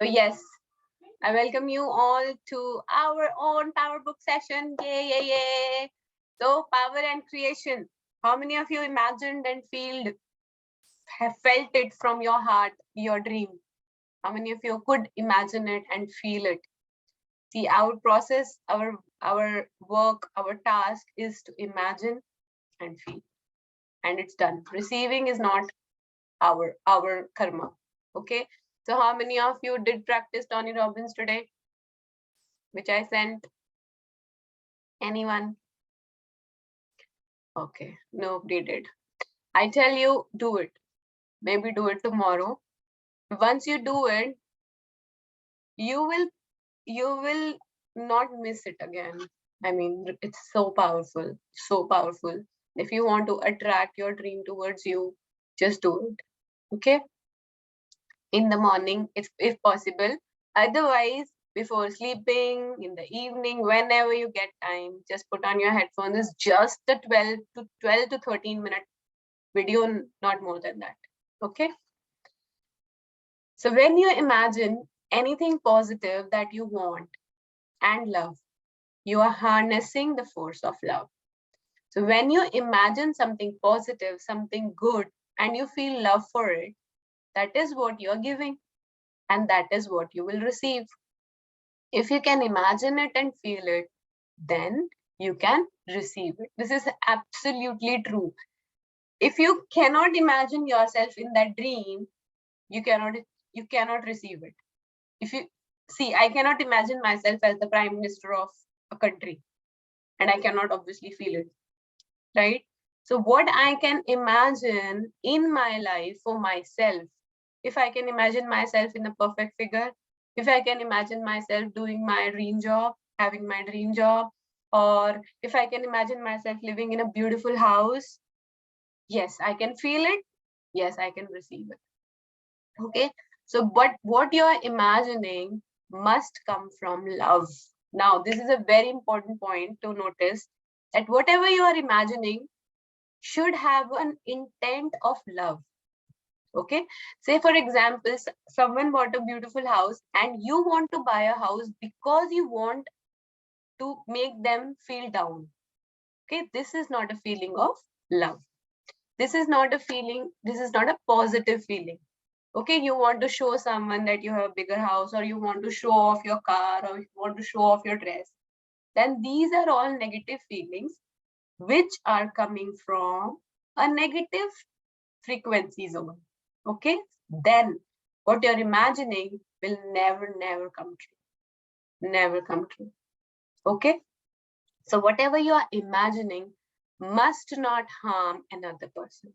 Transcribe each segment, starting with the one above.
So yes, I welcome you all to our own Power Book session. Yay, yay, yay. So power and creation. How many of you imagined and have felt it from your heart, your dream? How many of you could imagine it and feel it? See, our process, our work, our task is to imagine and feel. And it's done. Receiving is not our karma. Okay. So how many of you did practice Tony Robbins today, which I sent? Anyone? Okay, nobody did. I tell you, do it. Maybe do it tomorrow. Once you do it, you will not miss it again. I mean, it's so powerful, so powerful. If you want to attract your dream towards you, just do it. Okay, in the morning, if possible. Otherwise, before sleeping, in the evening, whenever you get time, just put on your headphones. It's just a 12 to 13 minute video, not more than that. Okay. So when you imagine anything positive that you want and love, you are harnessing the force of love. So when you imagine something positive, something good, and you feel love for it, that is what you're giving, and that is what you will receive. If you can imagine it and feel it, then you can receive it. This is absolutely true. If you cannot imagine yourself in that dream, you cannot receive it. If you see, I cannot imagine myself as the prime minister of a country, and I cannot obviously feel it, right? So what I can imagine in my life for myself, if I can imagine myself in a perfect figure, if I can imagine myself doing my dream job, having my dream job, or if I can imagine myself living in a beautiful house, yes, I can feel it. Yes, I can receive it. Okay. So, but what you're imagining must come from love. Now, this is a very important point to notice that whatever you are imagining should have an intent of love. Okay. Say, for example, someone bought a beautiful house and you want to buy a house because you want to make them feel down. Okay. This is not a feeling of love. This is not a feeling, this is not a positive feeling. Okay, you want to show someone that you have a bigger house, or you want to show off your car, or you want to show off your dress, then these are all negative feelings which are coming from a negative frequency zone. Okay, then what you're imagining will never come true. Never come true. Okay, so whatever you are imagining must not harm another person.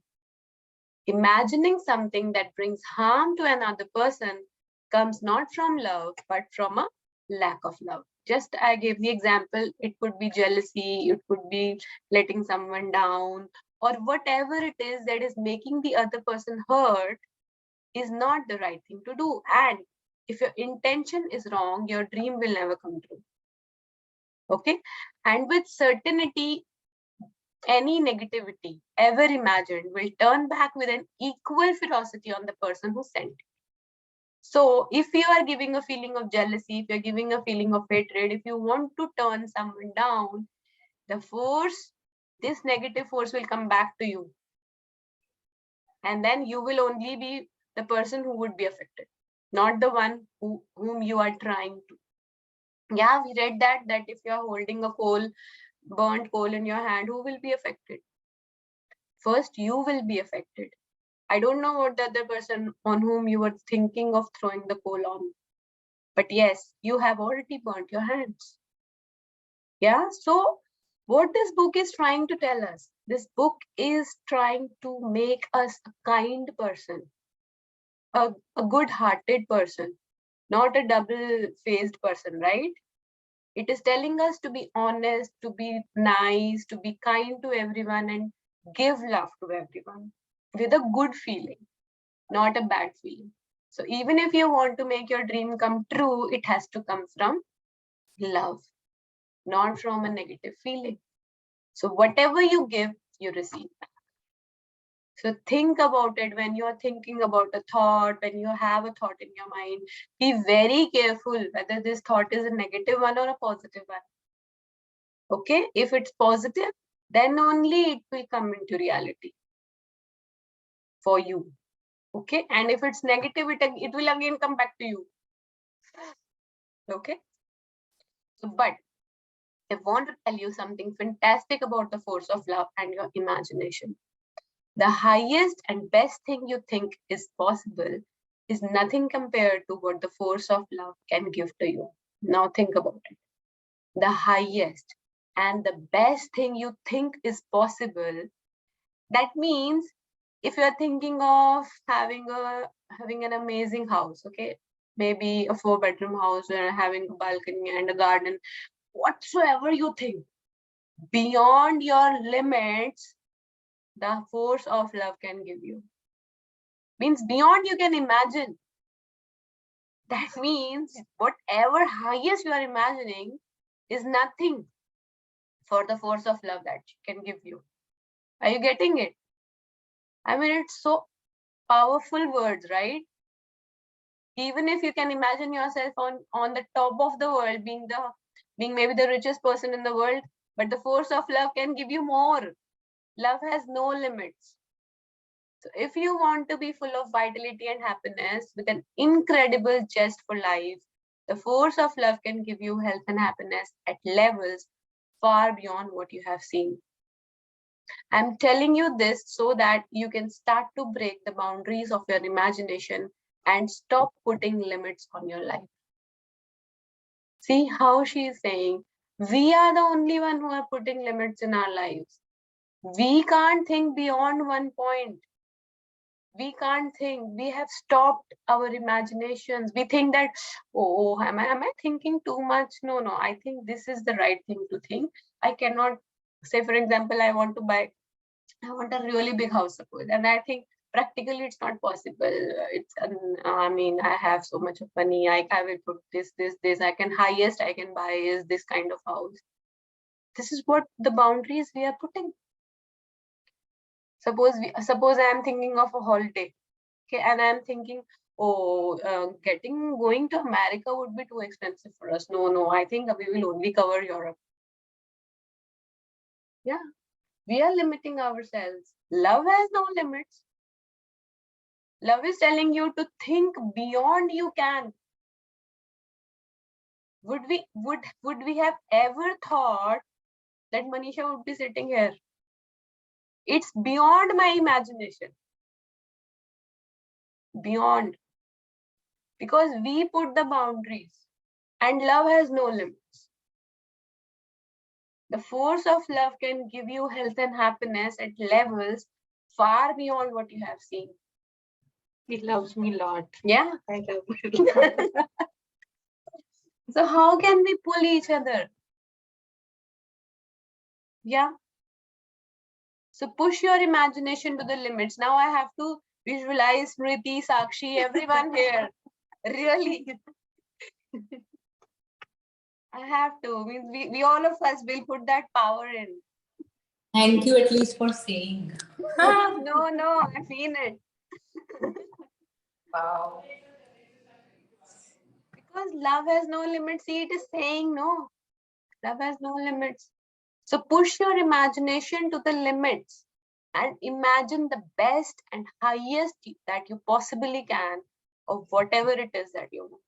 Imagining something that brings harm to another person comes not from love, but from a lack of love. Just I gave the example, it could be jealousy, it could be letting someone down, or whatever it is that is making the other person hurt is not the right thing to do. And if your intention is wrong, your dream will never come true. Okay. And with certainty, any negativity ever imagined will turn back with an equal ferocity on the person who sent it. So if you are giving a feeling of jealousy, if you're giving a feeling of hatred, if you want to turn someone down, the force, this negative force will come back to you. And then you will only be the person who would be affected, not the one whom you are trying to. Yeah, we read that if you are holding a burnt coal in your hand, who will be affected? First, you will be affected. I don't know what the other person on whom you were thinking of throwing the coal on. But yes, you have already burnt your hands. Yeah. So what this book is trying to tell us, this book is trying to make us a kind person, a good-hearted person, not a double-faced person, right? It is telling us to be honest, to be nice, to be kind to everyone, and give love to everyone with a good feeling, not a bad feeling. So even if you want to make your dream come true, it has to come from love, not from a negative feeling. So whatever you give, you receive. So think about it when you're thinking about a thought, when you have a thought in your mind. Be very careful whether this thought is a negative one or a positive one. Okay, if it's positive, then only it will come into reality for you. Okay, and if it's negative, it will again come back to you. Okay, so but I want to tell you something fantastic about the force of love and your imagination. The highest and best thing you think is possible is nothing compared to what the force of love can give to you. Now think about it. The highest and the best thing you think is possible, that means if you're thinking of having an amazing house, okay, maybe a 4-bedroom house or having a balcony and a garden, whatsoever you think, beyond your limits, the force of love can give you. Means beyond you can imagine. That means whatever highest you are imagining is nothing for the force of love that can give you. Are you getting it? I mean, it's so powerful words, right? Even if you can imagine yourself on the top of the world, being maybe the richest person in the world, but the force of love can give you more. Love has no limits. So if you want to be full of vitality and happiness with an incredible zest for life, the force of love can give you health and happiness at levels far beyond what you have seen. I'm telling you this so that you can start to break the boundaries of your imagination and stop putting limits on your life. See how she is saying, we are the only one who are putting limits in our lives. We can't think beyond one point. We can't think. We have stopped our imaginations. We think that, oh, am I thinking too much? No, I think this is the right thing to think. I cannot say, for example, I want a really big house, suppose, and I think practically it's not possible. I mean, I have so much of money. I will put this. Highest I can buy is this kind of house. This is what the boundaries we are putting. Suppose I am thinking of a holiday, okay, and I am thinking, oh, going to America would be too expensive for us. No, I think we will only cover Europe. Yeah, we are limiting ourselves. Love has no limits. Love is telling you to think beyond you can. Would we have ever thought that Manisha would be sitting here? It's beyond my imagination. Beyond. Because we put the boundaries, and love has no limits. The force of love can give you health and happiness at levels far beyond what you have seen. He loves me a lot. Yeah. I love you. So how can we pull each other? Yeah. So push your imagination to the limits. Now I have to visualize Smriti, Sakshi, everyone here. Really. I have to. Means we all of us will put that power in. Thank you at least for saying. No, I've seen it. Wow. Because love has no limits. See, it is saying no. Love has no limits. So push your imagination to the limits and imagine the best and highest that you possibly can of whatever it is that you want.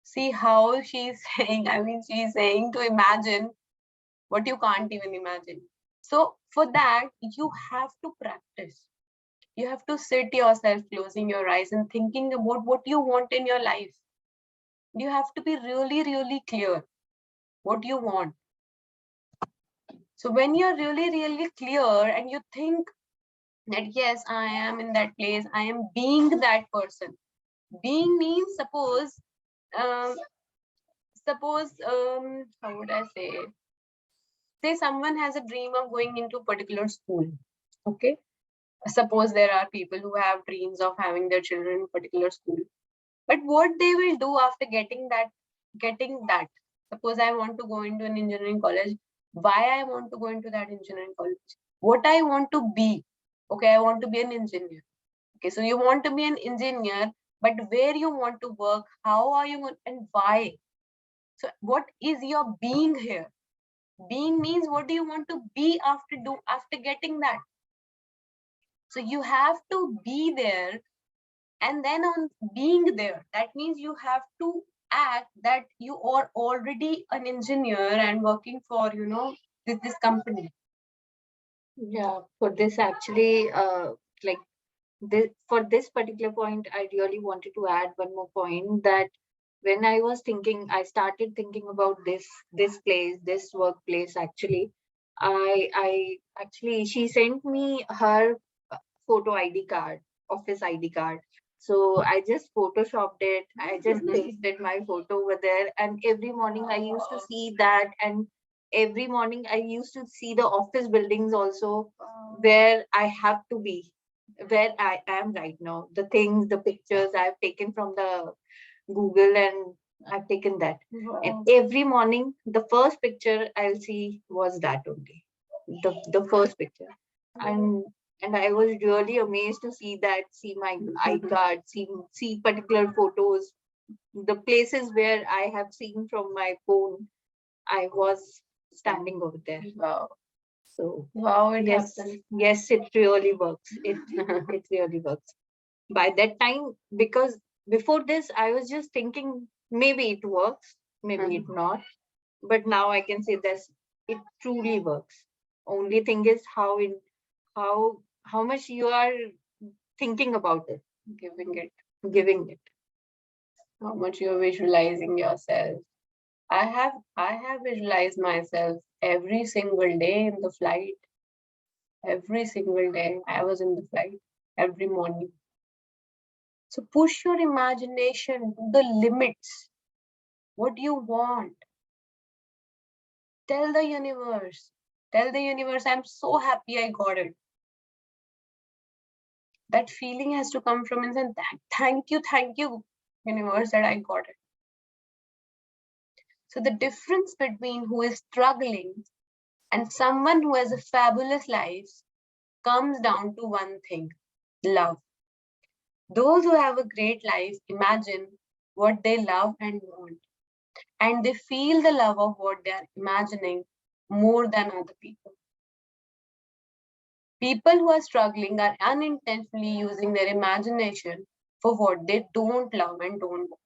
See how she's saying, I mean, she's saying to imagine what you can't even imagine. So for that, you have to practice. You have to sit yourself, closing your eyes and thinking about what you want in your life. You have to be really, really clear what you want. So when you're really, really clear and you think that, yes, I am in that place, I am being that person. Being means, suppose, how would I say? Say someone has a dream of going into a particular school. Okay. Suppose there are people who have dreams of having their children in a particular school. But what they will do after getting that, suppose I want to go into an engineering college. Why I want to go into that engineering college? what I want to be. Okay, I want to be an engineer. Okay, so you want to be an engineer, but where you want to work, how are you going, and why? So what is your being here? Being means what do you want to be after getting that? So you have to be there, and then on being there, that means you have to act that you are already an engineer and working for, you know, this company. Yeah, for this actually, like this for this particular point, I really wanted to add one more point that when I was thinking, I started thinking about this place, this workplace. Actually, I actually she sent me her photo ID card, office ID card. So I just photoshopped it. I just pasted my photo over there, and every morning I used to see that, and every morning I used to see the office buildings also where I have to be, where I am right now. The things, the pictures I've taken from the Google, and I've taken that. And every morning, the first picture I'll see was that only, the first picture. And and I was really amazed to see that, see my iCard, see particular photos, the places where I have seen from my phone. I was standing over there. Wow. So Wow, it yes, happens. yes, it really works. It really works. By that time, because before this, I was just thinking maybe it works, maybe it not. But now I can say this, it truly works. Only thing is how much you are thinking about it, giving it. How much you're visualizing yourself. I have visualized myself every single day in the flight. Every single day I was in the flight every morning. So push your imagination to the limits. What do you want? Tell the universe. Tell the universe, I'm so happy I got it. That feeling has to come from inside. Thank you, universe, that I got it. So the difference between who is struggling and someone who has a fabulous life comes down to one thing: love. Those who have a great life imagine what they love and want, and they feel the love of what they are imagining more than other people. People who are struggling are unintentionally using their imagination for what they don't love and don't want,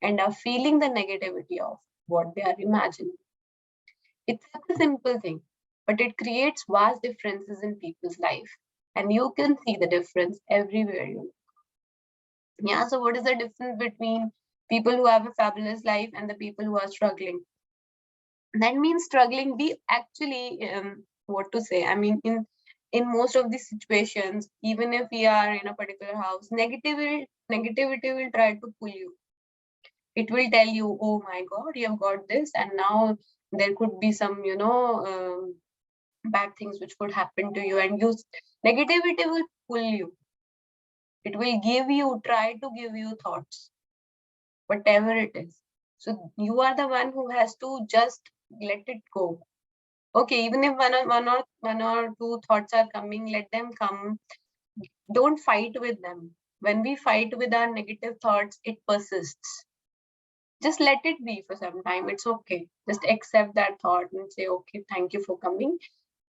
and are feeling the negativity of what they are imagining. It's such a simple thing, but it creates vast differences in people's life. And you can see the difference everywhere you look. Yeah, so what is the difference between people who have a fabulous life and the people who are struggling? That means struggling, we actually, what to say? I mean, in most of these situations, even if we are in a particular house, negativity will try to pull you. It will tell you, oh my God, you have got this, and now there could be some, bad things which could happen to you, and negativity will pull you. It will try to give you thoughts, whatever it is. So you are the one who has to just let it go. Okay, even if one or two thoughts are coming, let them come. Don't fight with them. When we fight with our negative thoughts, it persists. Just let it be for some time. It's okay. Just accept that thought and say, okay, thank you for coming.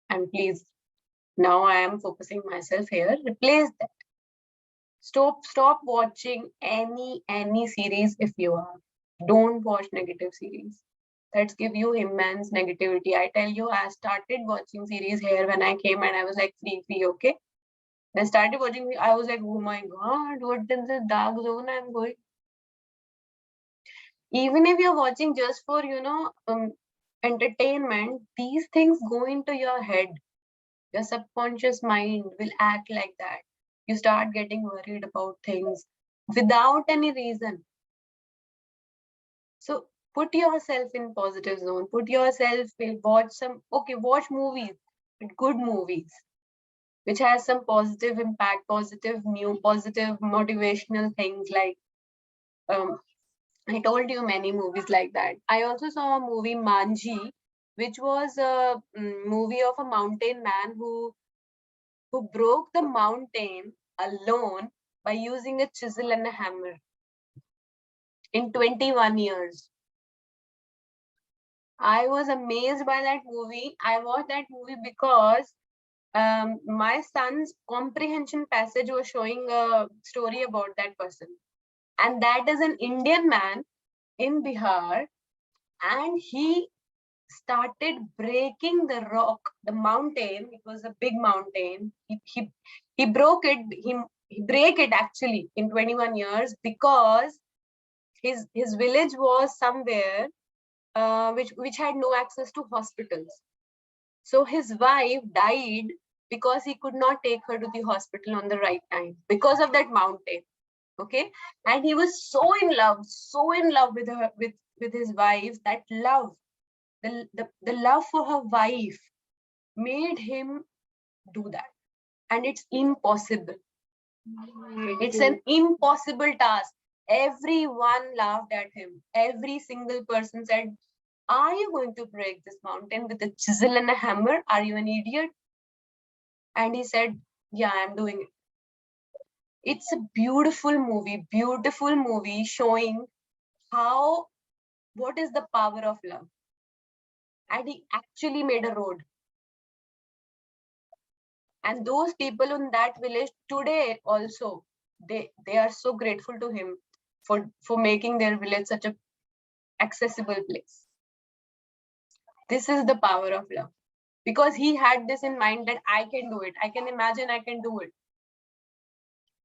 And please, now I am focusing myself here. Replace that. Stop watching any series if you are. Don't watch negative series. That's give you immense negativity. I tell you, I started watching series here when I came, and I was like free, okay. I started watching, I was like, oh my God, what is this dark zone I'm going? Even if you're watching just for, entertainment, these things go into your head. Your subconscious mind will act like that. You start getting worried about things without any reason. So put yourself in positive zone. Put yourself in, watch movies, good movies, which has some positive impact, positive motivational things like, I told you many movies like that. I also saw a movie Manji, which was a movie of a mountain man who broke the mountain alone by using a chisel and a hammer in 21 years. I was amazed by that movie. I watched that movie because my son's comprehension passage was showing a story about that person. And that is an Indian man in Bihar. And he started breaking the rock, the mountain. It was a big mountain. He broke it. He break it actually in 21 years because his village was somewhere which had no access to hospitals. So his wife died because he could not take her to the hospital on the right time because of that mountain. Okay, and he was so in love with her, with his wife. That love, the love for her wife made him do that, and it's impossible. It's an impossible task. Everyone laughed at him. Every single person said, "Are you going to break this mountain with a chisel and a hammer? Are you an idiot?" And he said, "Yeah, I'm doing it." It's a beautiful movie showing what is the power of love. And he actually made a road. And those people in that village today also, they are so grateful to him for making their village such a accessible place. This is the power of love, because he had this in mind that I can do it. I can imagine I can do it.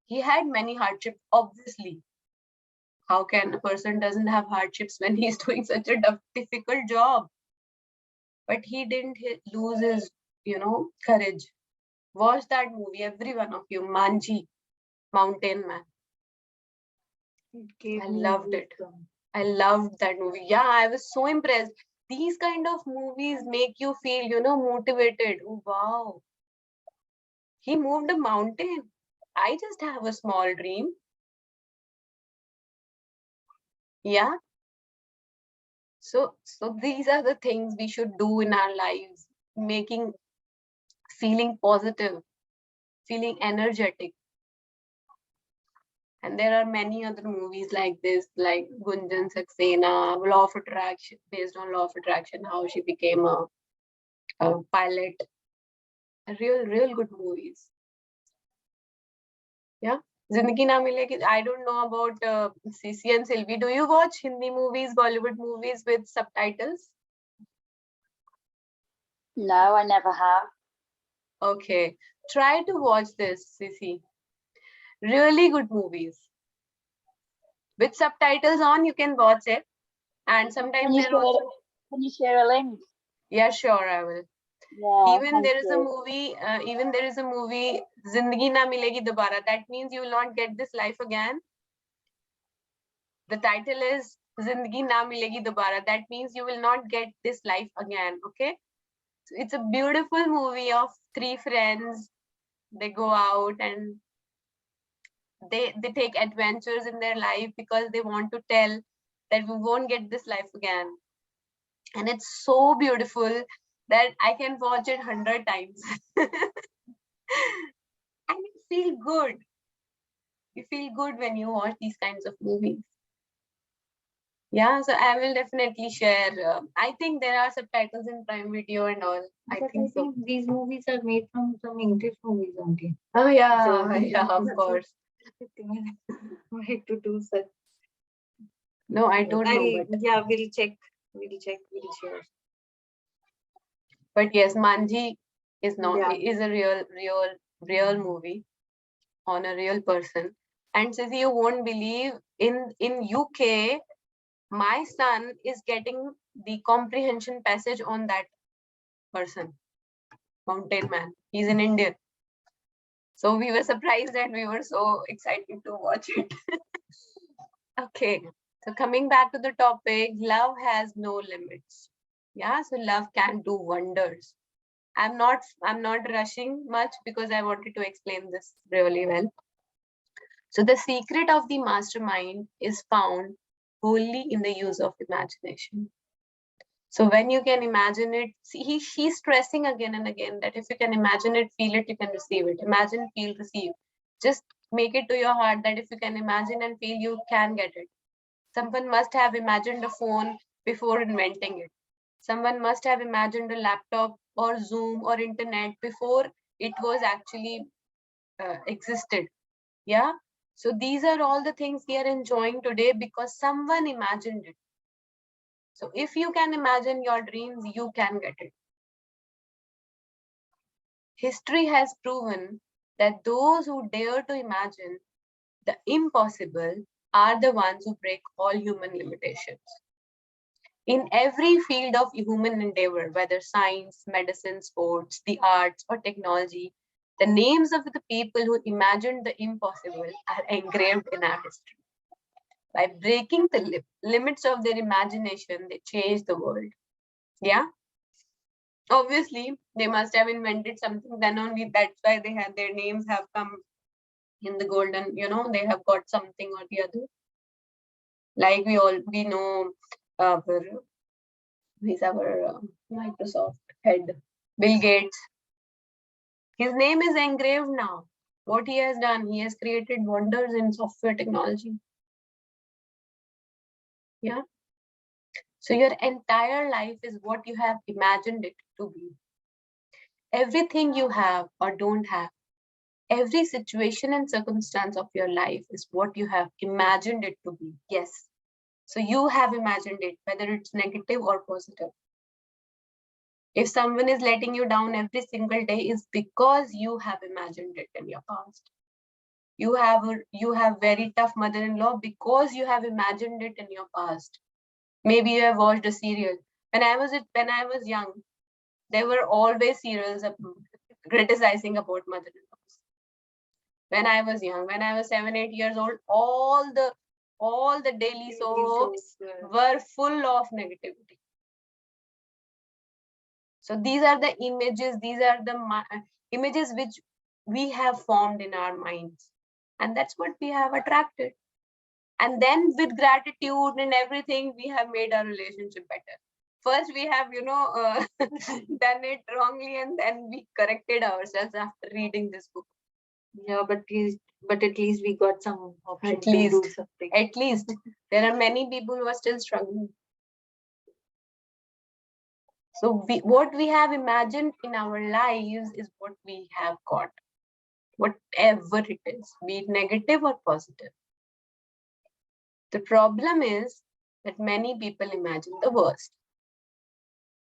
He had many hardships, obviously. How can a person doesn't have hardships when he's doing such a difficult job? But he didn't lose his, courage. Watch that movie, every one of you, Manji, Mountain Man. I loved it. I loved that movie. Yeah, I was so impressed. These kind of movies make you feel, motivated. Oh, wow. He moved a mountain. I just have a small dream. Yeah. So these are the things we should do in our lives, feeling positive, feeling energetic. And there are many other movies like this, like Gunjan Saxena, Law of Attraction, based on Law of Attraction, how she became a pilot. Real good movies. Yeah. Zindagi Na Milegi. I don't know about CC and Sylvie. Do you watch Hindi movies, Bollywood movies with subtitles? No, I never have. Okay. Try to watch this, CC. Really good movies. With subtitles on, you can watch it. And sometimes Can you share a link? Yeah, sure, I will. Yeah, Even there is a movie, Zindagi Na Milegi Dobara. That means you will not get this life again. The title is Zindagi Na Milegi Dobara. That means you will not get this life again. Okay. So it's a beautiful movie of three friends. They go out and they take adventures in their life because they want to tell that we won't get this life again. And it's so beautiful that I can watch it 100 times. And you feel good. You feel good when you watch these kinds of movies. Yeah, so I will definitely share. I think there are subtitles in Prime Video and all. I think these movies are made from some English movies only. Oh yeah, So, yeah, of course. Why to do such? No, I don't know. But... Yeah, we'll check. We'll share. But yes, Manji is not. Yeah. Is a real movie on a real person. And since you won't believe, in UK, my son is getting the comprehension passage on that person, Mountain Man. He's in India. So we were surprised and we were so excited to watch it. Okay, so coming back to the topic, love has no limits. Yeah, so love can do wonders. I'm not rushing much because I wanted to explain this really well. So the secret of the mastermind is found wholly in the use of imagination. So when you can imagine it, see, she's stressing again and again that if you can imagine it, feel it, you can receive it. Imagine, feel, receive. Just make it to your heart that if you can imagine and feel, you can get it. Someone must have imagined a phone before inventing it. Someone must have imagined a laptop or Zoom or internet before it was actually existed. Yeah. So these are all the things we are enjoying today because someone imagined it. So if you can imagine your dreams, you can get it. History has proven that those who dare to imagine the impossible are the ones who break all human limitations. In every field of human endeavor, whether science, medicine, sports, the arts, or technology, the names of the people who imagined the impossible are engraved in our history. By breaking the limits of their imagination, they changed the world. Yeah. Obviously, they must have invented something. Then only that's why they had their names have come in the golden. They have got something or the other. Like we know, he's our Microsoft head, Bill Gates. His name is engraved now. What he has done, he has created wonders in software technology. Yeah. So your entire life is what you have imagined it to be. Everything you have or don't have, every situation and circumstance of your life is what you have imagined it to be. Yes. So you have imagined it, whether it's negative or positive. If someone is letting you down every single day, is because you have imagined it in your past. You have very tough mother-in-law because you have imagined it in your past. Maybe you have watched a serial. When I was young, there were always serials criticizing about mother-in-laws. When I was young, when I was 7, 8 years old, all the daily soaps were full of negativity. So these are the images, these are the images which we have formed in our minds. And that's what we have attracted. And then with gratitude and everything, we have made our relationship better. First, we have, done it wrongly, and then we corrected ourselves after reading this book. Yeah, but at least we got some option At to do least. something. At least there are many people who are still struggling. So what we have imagined in our lives is what we have got, whatever it is, be it negative or positive. The problem is that many people imagine the worst.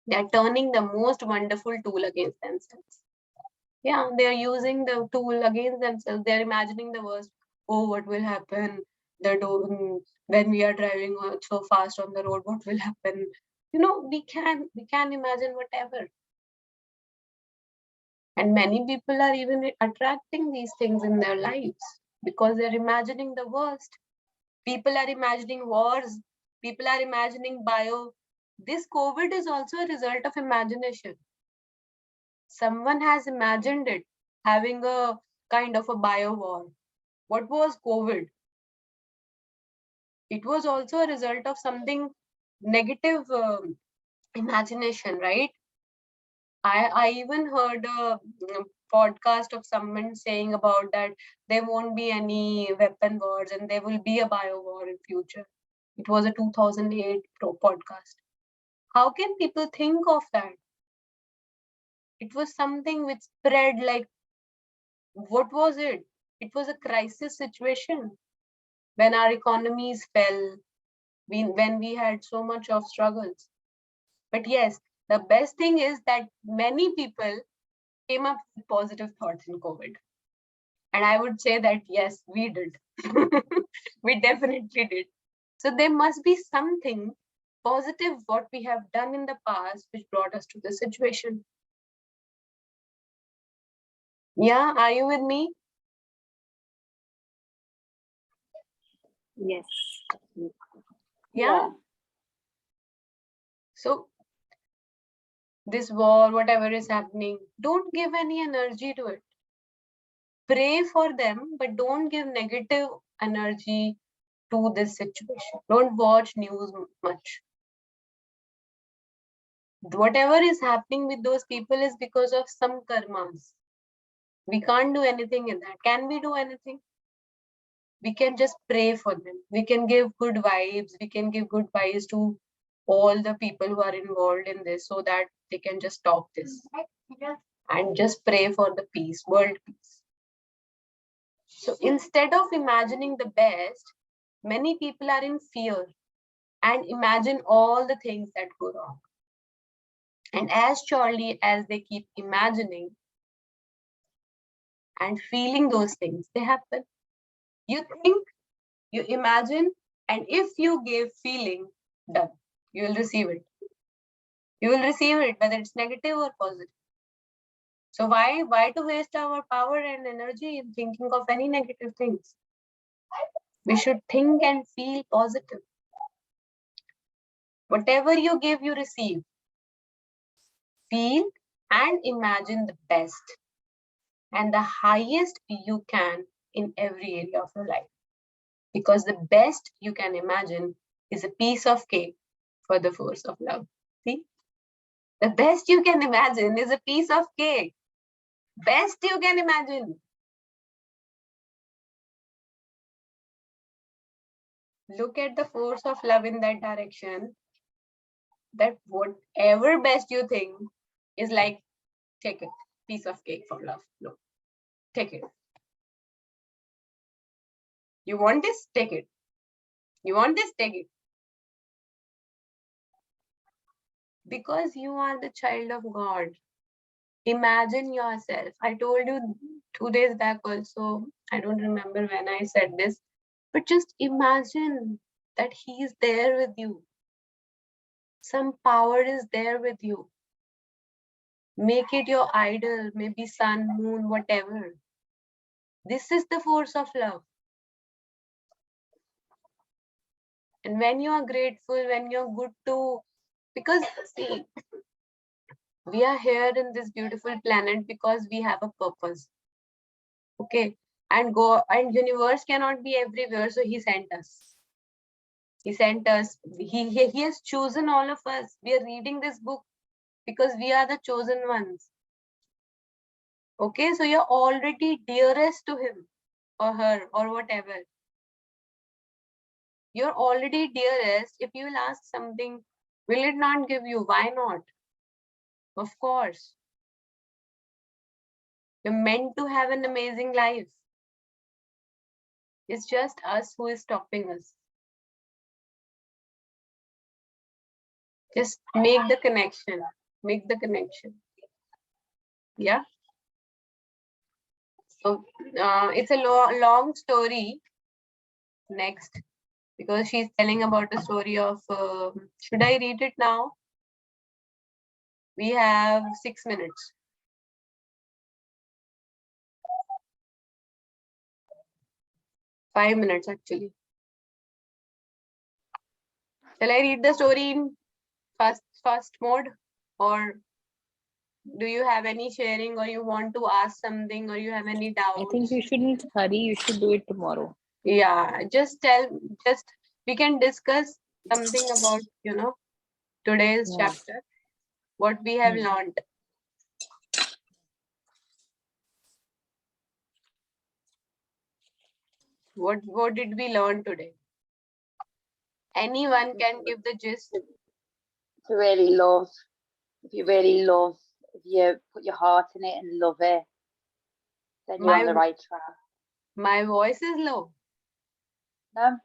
They are turning the most wonderful tool against themselves. Yeah, they are using the tool against themselves. They're imagining the worst. Oh, what will happen? When we are driving so fast on the road, what will happen? We can imagine whatever. And many people are even attracting these things in their lives because they're imagining the worst. People are imagining wars. People are imagining This COVID is also a result of imagination. Someone has imagined it, having a kind of a bio war. What was COVID? It was also a result of something negative imagination, right? I even heard a podcast of someone saying about that there won't be any weapon wars and there will be a bio war in future. It was a 2008 podcast. How can people think of that? It was something which spread like, what was it? It was a crisis situation when our economies fell, when we had so much of struggles. But yes, the best thing is that many people came up with positive thoughts in COVID. And I would say that, yes, we did. We definitely did. So there must be something positive what we have done in the past which brought us to this situation. Yeah, are you with me? Yes. Yeah. So this war, whatever is happening, don't give any energy to it. Pray for them, but don't give negative energy to this situation. Don't watch news much. Whatever is happening with those people is because of some karmas. We can't do anything in that. Can we do anything? We can just pray for them. We can give good vibes. We can give good vibes to all the people who are involved in this so that they can just stop this. And just pray for the peace, world peace. So instead of imagining the best, many people are in fear and imagine all the things that go wrong. And as surely as they keep imagining and feeling those things, they happen. You think, you imagine, and if you give feeling, done. You will receive it. You will receive it, whether it's negative or positive. So why to waste our power and energy in thinking of any negative things? We should think and feel positive. Whatever you give, you receive. Feel and imagine the best and the highest you can in every area of your life. Because the best you can imagine is a piece of cake for the force of love. See? The best you can imagine is a piece of cake. Best you can imagine. Look at the force of love in that direction. That whatever best you think is like, take it. Piece of cake for love. No. Take it. You want this? Take it. You want this? Take it. Because you are the child of God. Imagine yourself. I told you 2 days back also, I don't remember when I said this, but just imagine that he is there with you. Some power is there with you. Make it your idol, maybe sun, moon, whatever. This is the force of love. And when you are grateful, when you're good to, because see, we are here in this beautiful planet because we have a purpose. Okay. And universe cannot be everywhere. So he sent us. He sent us. He has chosen all of us. We are reading this book because we are the chosen ones. Okay. So you're already dearest to him or her or whatever. You're already dearest. If you will ask something, will it not give you? Why not? Of course. You're meant to have an amazing life. It's just us who is stopping us. Just make the connection. Make the connection. Yeah. So it's a long story next because she's telling about the story of, should I read it now? We have 6 minutes. Five minutes actually. Shall I read the story in fast mode, or do you have any sharing, or you want to ask something, or you have any doubts? I think you shouldn't hurry. You should do it tomorrow. Yeah, just we can discuss something about, today's chapter, what we have learned. What did we learn today? Anyone can give the gist. To really love. If you really love, if you put your heart in it and love it, then you're on the right track. My voice is low. No?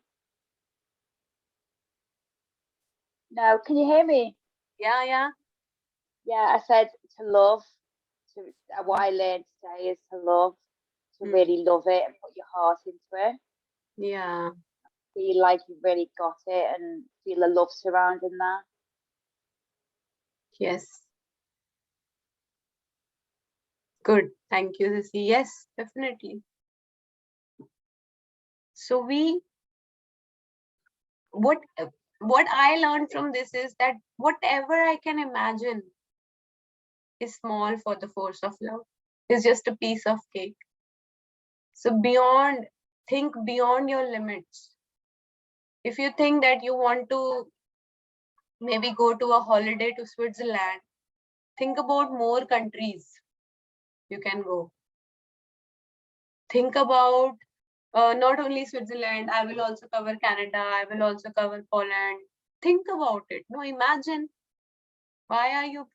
No, can you hear me? Yeah. Yeah, I said to love. What I learned today is to love, to really love it and put your heart into it. Yeah. Feel like you've really got it and feel the love surrounding that. Yes. Good. Thank you, Sissy. Yes, definitely. So what I learned from this is that whatever I can imagine is small for the force of love. It's just a piece of cake. So think beyond your limits. If you think that you want to maybe go to a holiday to Switzerland. Think about more countries you can go. Think about not only Switzerland, I will also cover Canada, I will also cover Poland. Think about it. No, imagine. Why are you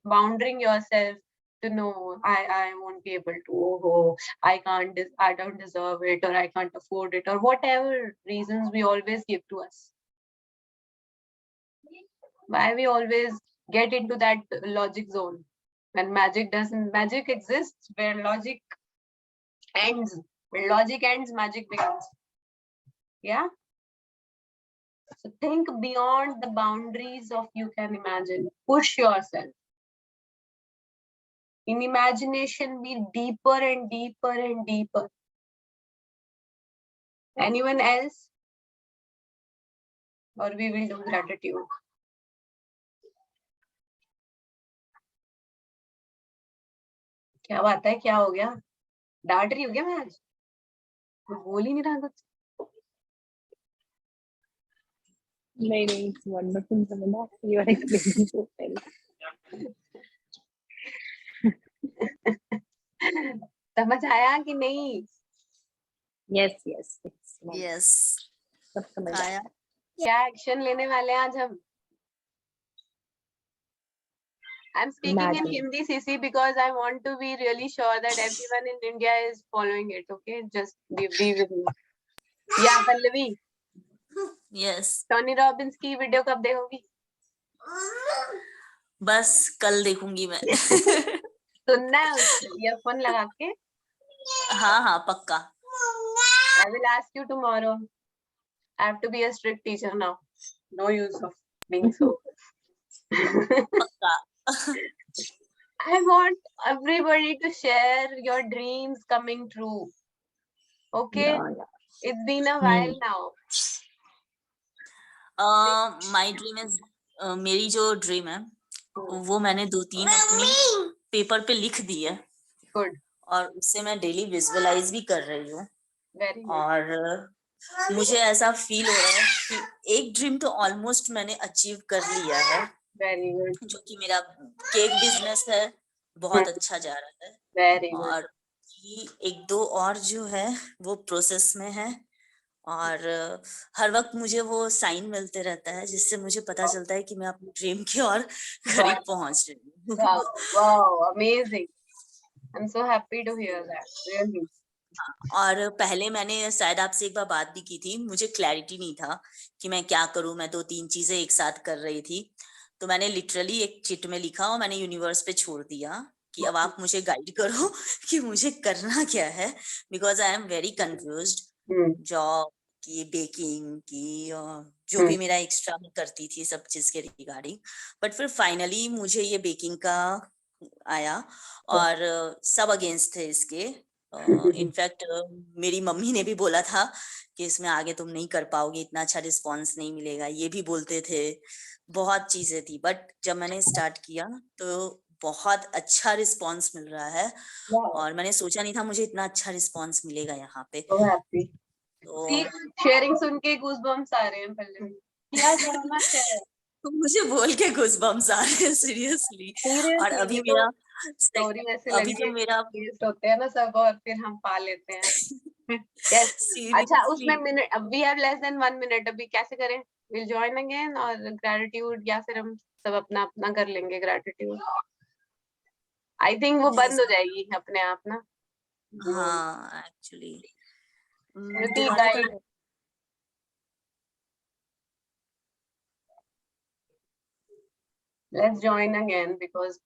bounding yourself to know I won't be able to, oh, I can't, I don't deserve it, or I can't afford it, or whatever reasons we always give to us. Why we always get into that logic zone when magic exists where logic ends. Where logic ends, magic begins. Yeah. So think beyond the boundaries of you can imagine. Push yourself. In imagination, be deeper and deeper and deeper. Anyone else? Or we will do gratitude. क्या बात है? क्या हो गया? डांट रही हो क्या मैं आज? मैं बोल ही नहीं रहा कुछ. नहीं नहीं, it's wonderful, Samina. You are explaining so well. समझ आया कि नहीं? Yes, yes. It's wonderful. Yes. सब समझ आया. आया. क्या एक्शन लेने वाले हैं आज हम? I'm speaking in Imagine. Hindi, CC, because I want to be really sure that everyone in India is following it. Okay, just be with me. Yeah, Pallavi. Yes. Tony Robbins की video कब देखोगी? बस कल देखूंगी मैं. सुनना है उसको earphone लगा के. हाँ हाँ पक्का. I will ask you tomorrow. I have to be a strict teacher now. No use of being so. पक्का. I want everybody to share your dreams coming true. Okay, Yeah. it's been a while now. My dream is, मेरी जो dream है वो मैंने 2-3 अपनी paper पे लिख दी है. Good. और उससे मैं डेली विजुअलाइज भी कर रही हूँ. Very good. और मुझे ऐसा फील हो रहा है कि एक ड्रीम तो ऑलमोस्ट मैंने अचीव कर लिया है. Very good. जो कि मेरा केक बिजनेस है, बहुत अच्छा जा रहा है. Very good. और एक दो और जो है वो प्रोसेस में है. और हर वक्त मुझे वो साइन मिलते रहता है जिससे मुझे पता चलता है कि मैं अपनी ड्रीम की ओर करीब पहुंच रही हूँ. Wow, wow, amazing. I'm so happy to hear that. Really. और पहले मैंने शायद आपसे एक बार बात भी की थी, मुझे क्लैरिटी नहीं था कि मैं क्या करूं. मैं 2-3 चीजें एक साथ कर रही थी, तो मैंने लिटरली एक चिट में लिखा और मैंने यूनिवर्स पे छोड़ दिया कि अब आप मुझे गाइड करो कि मुझे करना क्या है, because I am very confused. Job की, बेकिंग की, जो भी मेरा एक्स्ट्रा मैं करती थी सब चीज के रिगार्डिंग. बट फिर फाइनली मुझे ये बेकिंग का आया और सब अगेंस्ट थे इसके. इनफैक्ट मेरी मम्मी ने भी बोला था कि इसमें आगे तुम नहीं कर पाओगे, इतना अच्छा रिस्पॉन्स नहीं मिलेगा, ये भी बोलते थे. बहुत चीजें थी, बट जब मैंने स्टार्ट किया तो बहुत अच्छा रिस्पॉन्स मिल रहा है. और मैंने सोचा नहीं था मुझे इतना अच्छा रिस्पॉन्स मिलेगा यहाँ पे. So happy. तो See, sharing सुन के goosebumps आ रहे हैं पल्लवी. क्या करना चाहिए? मुझे बोल के गूज़बम्स आ रहे हैं सीरियसली. और अभी मेरा स्टोरी ऐसे अभी लगी तो मेरा गेस्ट होते हैं ना सब, और फिर हम पा लेते हैं. Yes. अच्छा, उसमें minute, we have less than 1 minute. अभी कैसे करें? We'll join again और gratitude, या फिर हम सब अपना अपना कर लेंगे gratitude. I think वो बंद हो जाएगी अपने आप ना. हाँ actually Shruti, guide. Let's join again because